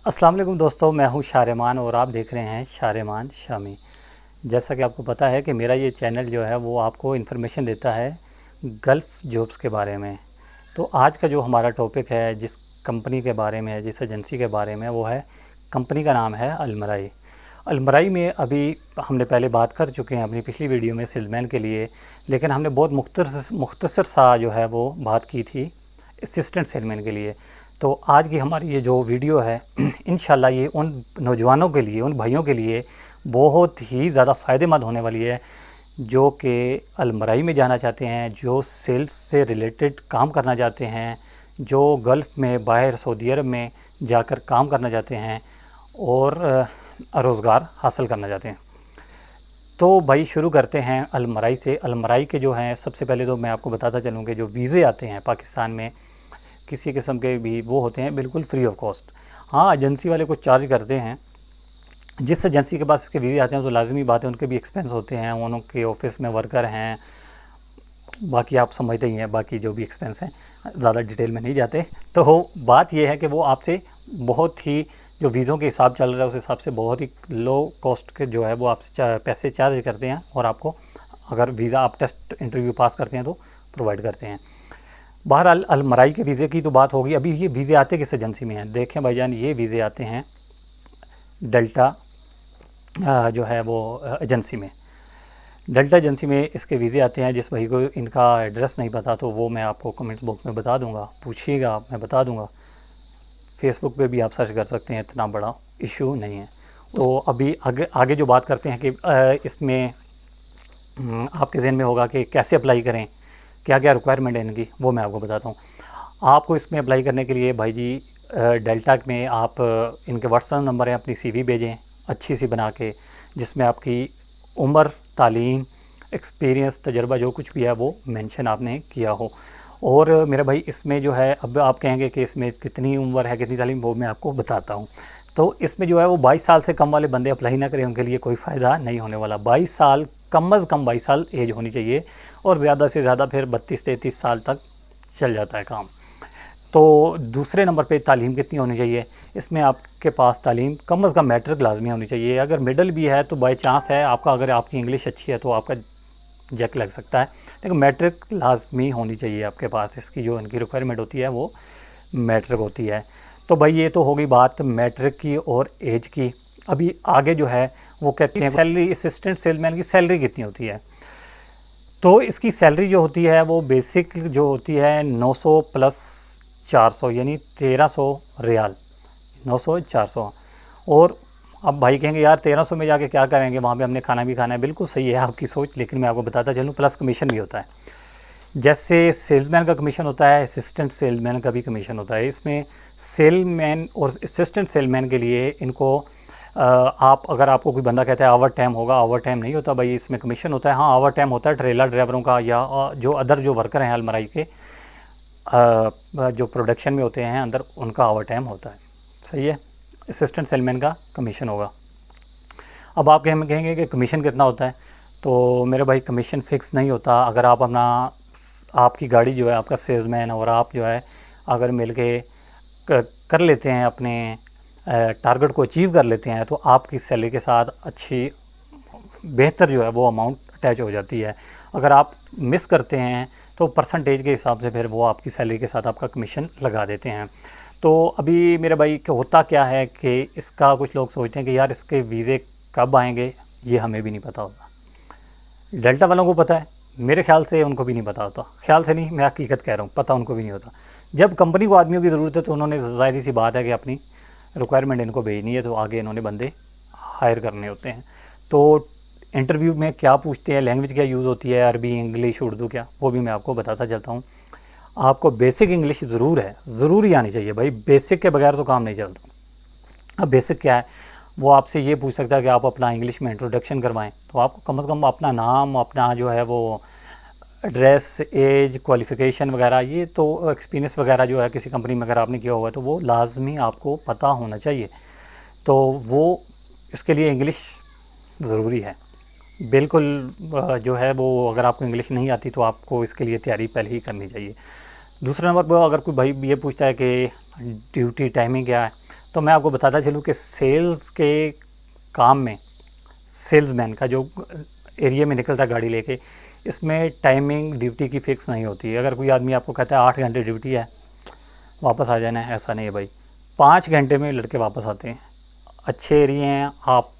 अस्सलाम वालेकुम दोस्तों, मैं हूं शारेमान और आप देख रहे हैं शारेमान शामी। जैसा कि आपको पता है कि मेरा ये चैनल जो है वो आपको इन्फॉर्मेशन देता है गल्फ़ जॉब्स के बारे में। तो आज का जो हमारा टॉपिक है, जिस कंपनी के बारे में है, जिस एजेंसी के बारे में, वो है, कंपनी का नाम है अलमराई। अलमराई में अभी हमने पहले बात कर चुके हैं अपनी पिछली वीडियो में सेल्समैन के लिए, लेकिन हमने बहुत मुख्तसर सा जो है वो बात की थी असिस्टेंट सेलमैन के लिए। तो आज की हमारी ये जो वीडियो है इंशाल्लाह ये उन नौजवानों के लिए, उन भाइयों के लिए बहुत ही ज़्यादा फ़ायदेमंद होने वाली है जो कि अलमराई में जाना चाहते हैं, जो सेल्स से रिलेटेड काम करना चाहते हैं, जो गल्फ़ में, बाहर सऊदी अरब में जाकर काम करना चाहते हैं और रोज़गार हासिल करना चाहते हैं। तो भाई शुरू करते हैं अलमराई से। अलमराई के जो हैं, सबसे पहले तो मैं आपको बताता चलूँ कि जो वीज़े आते हैं पाकिस्तान में किसी किस्म के भी, वो होते हैं बिल्कुल फ्री ऑफ कॉस्ट। हाँ, एजेंसी वाले कुछ चार्ज करते हैं। जिस एजेंसी के पास इसके वीज़े आते हैं तो लाजमी बात है उनके भी एक्सपेंस होते हैं, उनके ऑफिस में वर्कर हैं, बाकी आप समझते ही हैं, बाकी जो भी एक्सपेंस हैं, ज़्यादा डिटेल में नहीं जाते। तो बात यह है कि वो आपसे बहुत ही, जो वीज़ों के हिसाब चल रहा है उस हिसाब से बहुत ही लो कॉस्ट के जो है वो आपसे पैसे चार्ज करते हैं और आपको, अगर वीज़ा आप टेस्ट इंटरव्यू पास करते हैं तो प्रोवाइड करते हैं। बहरहाल अलमराई के वीज़े की तो बात होगी। अभी ये वीज़े आते किस एजेंसी में हैं? देखें भाईजान, ये वीज़े आते हैं डेल्टा जो है वो एजेंसी में। डेल्टा एजेंसी में इसके वीज़े आते हैं। जिस भाई को इनका एड्रेस नहीं पता तो वो मैं आपको कमेंट बॉक्स में बता दूंगा, पूछिएगा, मैं बता दूंगा। फेसबुक पे भी आप सर्च कर सकते हैं, इतना बड़ा इशू नहीं है। तो अभी आगे जो बात करते हैं कि इसमें आपके ज़हन में होगा कि कैसे अप्लाई करें, क्या क्या रिक्वायरमेंट है इनकी, वो मैं आपको बताता हूँ। आपको इसमें अप्लाई करने के लिए भाई जी डेल्टा में आप इनके व्हाट्सएप नंबर है, अपनी सीवी भेजें अच्छी सी बना के, जिसमें आपकी उम्र, तालीम, एक्सपीरियंस, तजर्बा जो कुछ भी है वो मेंशन आपने किया हो। और मेरे भाई इसमें जो है, अब आप कहेंगे कि इसमें कितनी उम्र है, कितनी तालीम, वो मैं आपको बताता हूँ। तो इसमें जो है वो 22 साल से कम वाले बंदे अप्लाई ना करें, उनके लिए कोई फ़ायदा नहीं होने वाला। 22 साल, कम अज़ कम 22 साल एज होनी चाहिए और ज़्यादा से ज़्यादा फिर 32-33 साल तक चल जाता है काम। तो दूसरे नंबर पे तालीम कितनी होनी चाहिए? इसमें आपके पास तालीम कम अज़ कम मैट्रिक लाजमी होनी चाहिए। अगर मिडल भी है तो बाई चांस है आपका, अगर आपकी इंग्लिश अच्छी है तो आपका जैक लग सकता है, लेकिन मैट्रिक लाजमी होनी चाहिए आपके पास। इसकी जो इनकी रिक्वायरमेंट होती है वो मैट्रिक होती है। तो भाई ये तो होगी बात मैट्रिक की और एज की। अभी आगे जो है वो कहते हैं सैलरी, असिस्टेंट सेलमैन की सैलरी कितनी होती है? तो इसकी सैलरी जो होती है वो बेसिक जो होती है 900 प्लस 400, यानी 1300 रियाल, 900 400। और अब भाई कहेंगे यार 1300 में जाके क्या करेंगे, वहाँ पे हमने खाना भी खाना है। बिल्कुल सही है आपकी सोच, लेकिन मैं आपको बताता चलूँ प्लस कमीशन भी होता है। जैसे सेल्समैन का कमीशन होता है, असिस्टेंट सेलमैन का भी कमीशन होता है। इसमें सेलमैन और असिस्टेंट सेलमैन के लिए इनको आप, अगर आपको कोई बंदा कहता है ओवर टाइम होगा, ओवर टाइम नहीं होता भाई, इसमें कमीशन होता है। हाँ, ओवर टाइम होता है ट्रेलर ड्राइवरों का या जो अदर जो वर्कर हैं अलमराई के, जो प्रोडक्शन में होते हैं अंदर, उनका ओवर टाइम होता है। सही है, असिस्टेंट सेलमैन का कमीशन होगा। अब आप कहेंगे कि कमीशन कितना होता है? तो मेरे भाई कमीशन फ़िक्स नहीं होता। अगर आप अपना, आपकी गाड़ी जो है, आपका सेल्समैन और आप जो है अगर मिल के कर लेते हैं, अपने टारगेट को अचीव कर लेते हैं, तो आपकी सैलरी के साथ अच्छी बेहतर जो है वो अमाउंट अटैच हो जाती है। अगर आप मिस करते हैं तो परसेंटेज के हिसाब से फिर वो आपकी सैलरी के साथ आपका कमीशन लगा देते हैं। तो अभी मेरे भाई होता क्या है कि इसका कुछ लोग सोचते हैं कि यार इसके वीज़े कब आएंगे, ये हमें भी नहीं पता होता। डेल्टा वालों को पता है, मेरे ख्याल से उनको भी नहीं पता होता। ख्याल से नहीं, मैं हकीकत कह रहा हूँ, पता उनको भी नहीं होता। जब कंपनी को आदमियों की ज़रूरत है तो उन्होंने, ज़ाहिर सी बात है कि अपनी रिक्वायरमेंट इनको भेजनी है, तो आगे इन्होंने बंदे हायर करने होते हैं। तो इंटरव्यू में क्या पूछते हैं, लैंग्वेज क्या यूज़ होती है, अरबी, इंग्लिश, उर्दू, क्या, वो भी मैं आपको बताता चलता हूँ। आपको बेसिक इंग्लिश ज़रूर है, ज़रूर ही आनी चाहिए भाई, बेसिक के बगैर तो काम नहीं चलता। अब बेसिक क्या है, वो आपसे ये पूछ सकता है कि आप अपना इंग्लिश में इंट्रोडक्शन करवाएं, तो आपको कम से कम अपना नाम, अपना जो है वो एड्रेस, एज, क्वालिफ़िकेशन वगैरह, ये तो एक्सपीरियंस वगैरह जो है किसी कंपनी में अगर आपने किया हुआ है तो वो लाजमी आपको पता होना चाहिए। तो वो, इसके लिए इंग्लिश ज़रूरी है बिल्कुल। जो है वो, अगर आपको इंग्लिश नहीं आती तो आपको इसके लिए तैयारी पहले ही करनी चाहिए। दूसरे नंबर पर अगर कोई भाई ये पूछता है कि ड्यूटी टाइमिंग क्या है, तो मैं आपको बताता चलूँ कि सेल्स के काम में सेल्समैन का जो एरिया में निकलता है गाड़ी लेके, इसमें टाइमिंग ड्यूटी की फ़िक्स नहीं होती है। अगर कोई आदमी आपको कहता है 8 घंटे ड्यूटी है, वापस आ जाना है, ऐसा नहीं है भाई। 5 घंटे में लड़के वापस आते हैं। अच्छे एरिए हैं, आप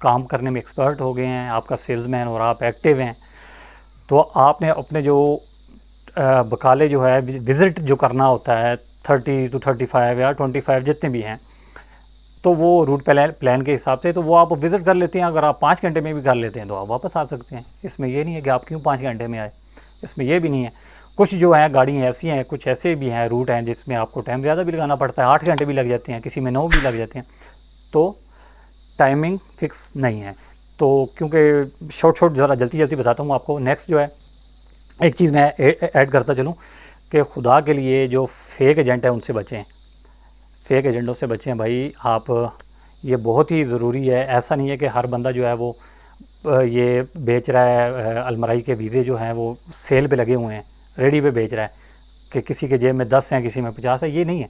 काम करने में एक्सपर्ट हो गए हैं, आपका सेल्समैन और आप एक्टिव हैं, तो आपने अपने जो बकाले जो है विज़िट जो करना होता है 30 to 35 या 25 जितने भी हैं, तो वो रूट प्लान के हिसाब से तो वो आप विज़िट कर लेते हैं। अगर आप 5 घंटे में भी कर लेते हैं तो आप वापस आ सकते हैं। इसमें ये नहीं है कि आप क्यों 5 घंटे में आए, इसमें ये भी नहीं है। कुछ जो हैं गाड़ियाँ ऐसी हैं, कुछ ऐसे भी हैं रूट हैं जिसमें आपको टाइम ज़्यादा भी लगाना पड़ता है, 8 घंटे भी लग जाते हैं, किसी में 9 भी लग जाते हैं। तो टाइमिंग फ़िक्स नहीं है। तो क्योंकि शॉर्ट ज़रा जल्दी बताता हूँ आपको। नेक्स्ट जो है, एक चीज़ मैं ऐड करता चलूँ कि खुदा के लिए जो फेक एजेंट है उनसे बचें, फेक एजेंटों से बचें भाई। आप ये बहुत ही ज़रूरी है। ऐसा नहीं है कि हर बंदा जो है वो ये बेच रहा है, अलमराई के वीज़े जो हैं वो सेल पे लगे हुए हैं, रेडी पे बेच रहा है कि किसी के जेब में 10 हैं, किसी में 50 है। ये नहीं है।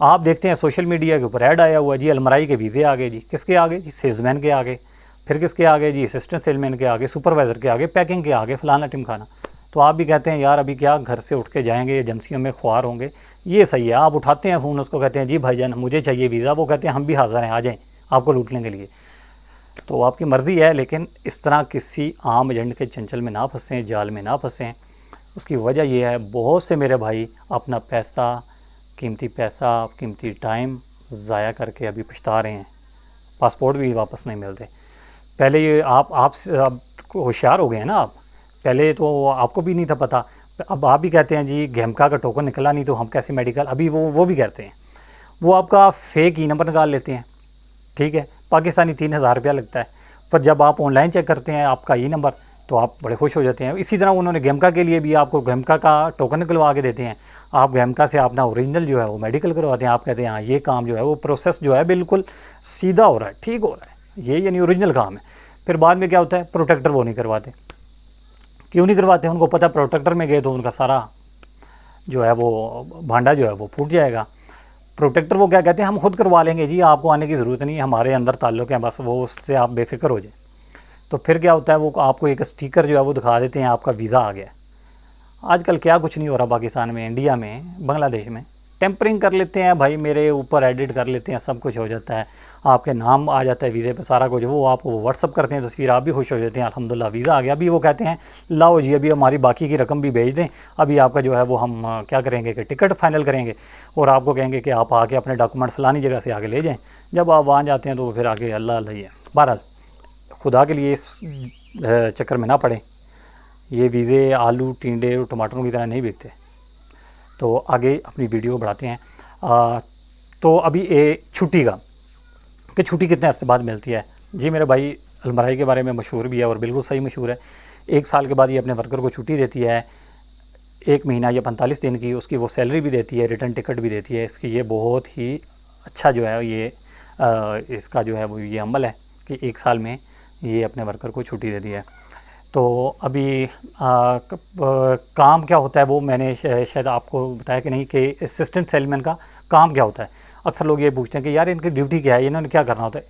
आप देखते हैं सोशल मीडिया के ऊपर ऐड आया हुआ जी, अलमराई के वीज़े आ गए जी। किसके आगे जी? सेल्समैन के आगे। फिर किसके आगे जी? असिस्टेंट सेलमैन के आगे, सुपरवाइज़र के आगे, पैकिंग के आगे, फ़लाना टिमखाना। तो आप भी कहते हैं यार अभी क्या घर से उठ के जाएंगे, एजेंसियों में ख्वार होंगे। ये सही है, आप उठाते हैं फ़ोन, उसको कहते हैं जी भाईजान मुझे चाहिए वीज़ा, वो कहते हैं हम भी हाज़िर हैं, आ जाएँ आपको लूटने के लिए। तो आपकी मर्ज़ी है, लेकिन इस तरह किसी आम एजेंट के चंचल में ना फंसें, जाल में ना फंसें। उसकी वजह यह है, बहुत से मेरे भाई अपना पैसा, कीमती टाइम ज़ाया करके अभी पछता रहे हैं। पासपोर्ट भी वापस नहीं मिलते। पहले ये आप होशियार हो गए हैं ना आप, पहले तो आपको भी नहीं था पता। अब आप भी कहते हैं जी घेमका का टोकन निकला नहीं तो हम कैसे मेडिकल, अभी वो भी कहते हैं। वो आपका फेक ई नंबर निकाल लेते हैं, ठीक है, पाकिस्तानी 3000 रुपया लगता है। पर जब आप ऑनलाइन चेक करते हैं आपका ई नंबर तो आप बड़े खुश हो जाते हैं। इसी तरह उन्होंने घेमका के लिए भी आपको घेमका का टोकन निकलवा के देते हैं। आप घेमका से अपना ओरिजिनल जो है वो मेडिकल करवाते हैं। आप कहते हैं हाँ ये काम जो है वो प्रोसेस जो है बिल्कुल सीधा हो रहा है, ठीक हो रहा है, ये यानी ओरिजिनल काम है। फिर बाद में क्या होता है, प्रोटेक्टर वो नहीं करवाते। क्यों नहीं करवाते? उनको पता प्रोटेक्टर में गए तो उनका सारा जो है वो भांडा जो है वो फूट जाएगा। प्रोटेक्टर वो क्या कहते हैं, हम खुद करवा लेंगे जी, आपको आने की ज़रूरत नहीं है, हमारे अंदर ताल्लुक़ है बस, वो उससे आप बेफिक्र हो जाए। तो फिर क्या होता है, वो आपको एक स्टिकर जो है वो दिखा देते हैं आपका वीज़ा आ गया। आजकल क्या कुछ नहीं हो रहा पाकिस्तान में, इंडिया में, बांग्लादेश में, टेम्परिंग कर लेते हैं भाई, मेरे ऊपर एडिट कर लेते हैं, सब कुछ हो जाता है, आपके नाम आ जाता है वीज़े पे, सारा कुछ। वो आपको व्हाट्सअप करते हैं तस्वीर, आप भी खुश हो जाते हैं, अल्हम्दुलिल्लाह वीज़ा आ गया। अभी वो कहते हैं लाओ जी अभी हमारी बाकी की रकम भी भेज दें, अभी आपका जो है वो हम क्या करेंगे कि टिकट फाइनल करेंगे और आपको कहेंगे कि आप आके अपने डॉक्यूमेंट फ़लानी जगह से आके ले जाएँ। जब आप वहाँ जाते हैं तो फिर आगे अल्लाह अल्लाह ही है। बहरहाल खुदा के लिए इस चक्कर में ना पड़े। ये वीज़े आलू टिंडे और टमाटरों की तरह नहीं बिकते। तो आगे अपनी वीडियो बढ़ाते हैं। तो अभी छुट्टी का कि छुट्टी कितने अरसे बाद मिलती है जी। मेरे भाई अलमराई के बारे में मशहूर भी है और बिल्कुल सही मशहूर है। 1 साल के बाद ये अपने वर्कर को छुट्टी देती है, 1 महीना या 45 दिन की, उसकी वो सैलरी भी देती है, रिटर्न टिकट भी देती है। इसकी ये बहुत ही अच्छा जो है ये इसका जो है वो ये अमल है कि 1 साल में ये अपने वर्कर को छुट्टी दे दी है। तो अभी काम क्या होता है वो मैंने शायद आपको बताया कि नहीं, कि असिस्टेंट सेलमैन का काम क्या होता है। अक्सर लोग ये पूछते हैं कि यार इनकी ड्यूटी क्या है, इन्होंने क्या करना होता है।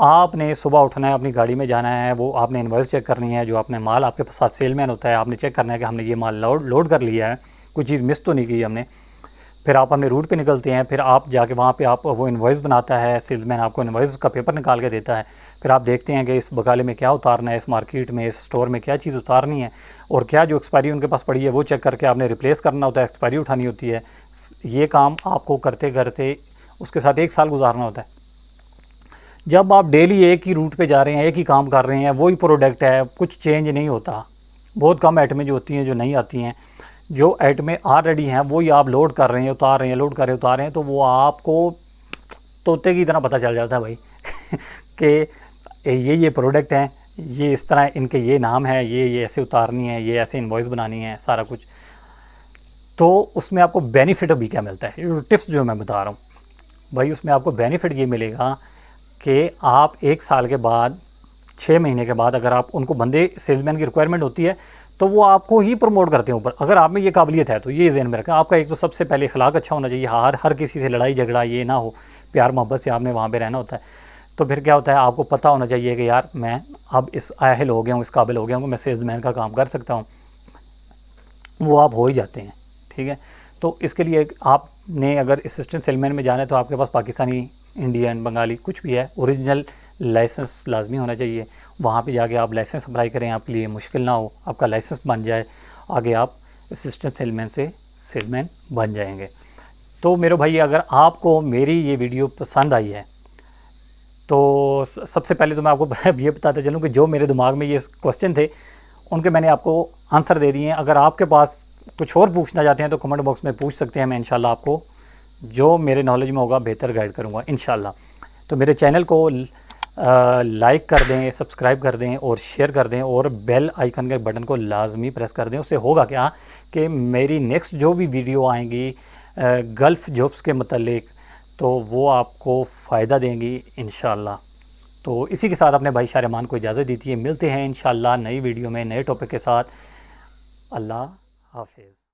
आपने सुबह उठना है, अपनी गाड़ी में जाना है, वो आपने इन्वॉइस चेक करनी है, जो आपने माल आपके साथ सेलमैन होता है, आपने चेक करना है कि हमने ये माल लोड कर लिया है, कोई चीज़ मिस तो नहीं की हमने। फिर आप अपने रूट पे निकलते हैं, फिर आप जाके वहाँ पे आप वो इन्वॉइस बनाता है सेल्समैन, आपको इन्वॉइस का पेपर निकाल के देता है। फिर आप देखते हैं कि इस बकाले में क्या उतारना है, इस मार्केट में, इस स्टोर में क्या चीज़ उतारनी है, और क्या जो एक्सपायरी उनके पास पड़ी है वो चेक करके आपने रिप्लेस करना होता है, एक्सपायरी उठानी होती है। ये काम आपको करते करते उसके साथ 1 साल गुजारना होता है। जब आप डेली एक ही रूट पे जा रहे हैं, एक ही काम कर रहे हैं, वही प्रोडक्ट है, कुछ चेंज नहीं होता। बहुत कम आइटमें जो होती हैं जो नहीं आती हैं, जो आइटमें ऑलरेडी हैं वही आप लोड कर रहे हैं, उतार रहे हैं, लोड कर रहे हैं, उतार रहे हैं, तो वो आपको तोते की तरह पता चल जाता है भाई कि ये प्रोडक्ट हैं, ये इस तरह इनके ये नाम है, ये ऐसे उतारनी है, ये ऐसे इनवॉइस बनानी है, सारा कुछ। तो उसमें आपको बेनिफिट अभी क्या मिलता है, टिप्स जो मैं बता रहा हूँ भाई, उसमें आपको बेनिफिट ये मिलेगा कि आप 1 साल के बाद, 6 महीने के बाद, अगर आप उनको बंदे सेल्समैन की रिक्वायरमेंट होती है तो वो आपको ही प्रमोट करते हैं ऊपर। अगर आप में ये काबिलियत है तो ये ज़हन में रखें। आपका एक तो सबसे पहले अखलाक अच्छा होना चाहिए, हर किसी से लड़ाई झगड़ा ये ना हो। प्यार मोहब्बत से आपने वहाँ पे रहना होता है। तो फिर क्या होता है, आपको पता होना चाहिए कि यार मैं अब इस अहल हो गया हूँ, इस काबिल हो गया हूँ कि मैं सेल्समैन का काम कर सकता हूँ, वो आप हो ही जाते हैं। ठीक है, तो इसके लिए आपने अगर असिस्टेंट सेलमैन में जाना है तो आपके पास पाकिस्तानी, इंडियन, बंगाली कुछ भी है, ओरिजिनल लाइसेंस लाजमी होना चाहिए। वहाँ पे जाके आप लाइसेंस अप्लाई करें, आपके लिए मुश्किल ना हो, आपका लाइसेंस बन जाए, आगे आप असिस्टेंट सेलमैन से सेलमैन बन जाएंगे। तो मेरे भाई, अगर आपको मेरी ये वीडियो पसंद आई है तो सबसे पहले तो मैं आपको ये बताता चलूँ कि जो मेरे दिमाग में ये क्वेश्चन थे उनके मैंने आपको आंसर दे दिए हैं। अगर आपके पास कुछ और पूछना चाहते हैं तो कमेंट बॉक्स में पूछ सकते हैं, मैं इंशाल्लाह आपको जो मेरे नॉलेज में होगा बेहतर गाइड करूँगा इंशाल्लाह। तो मेरे चैनल को लाइक कर दें, सब्सक्राइब कर दें और शेयर कर दें और बेल आइकन के बटन को लाजमी प्रेस कर दें। उससे होगा क्या कि मेरी नेक्स्ट जो भी वीडियो आएंगी गल्फ़ जॉब्स के मतलब, तो वो आपको फ़ायदा देंगी इंशाल्लाह। तो इसी के साथ अपने भाई शाहरमान को इजाज़त दीजिए, मिलते हैं इंशाल्लाह नई वीडियो में नए टॉपिक के साथ। अल्लाह हाफ़िज़।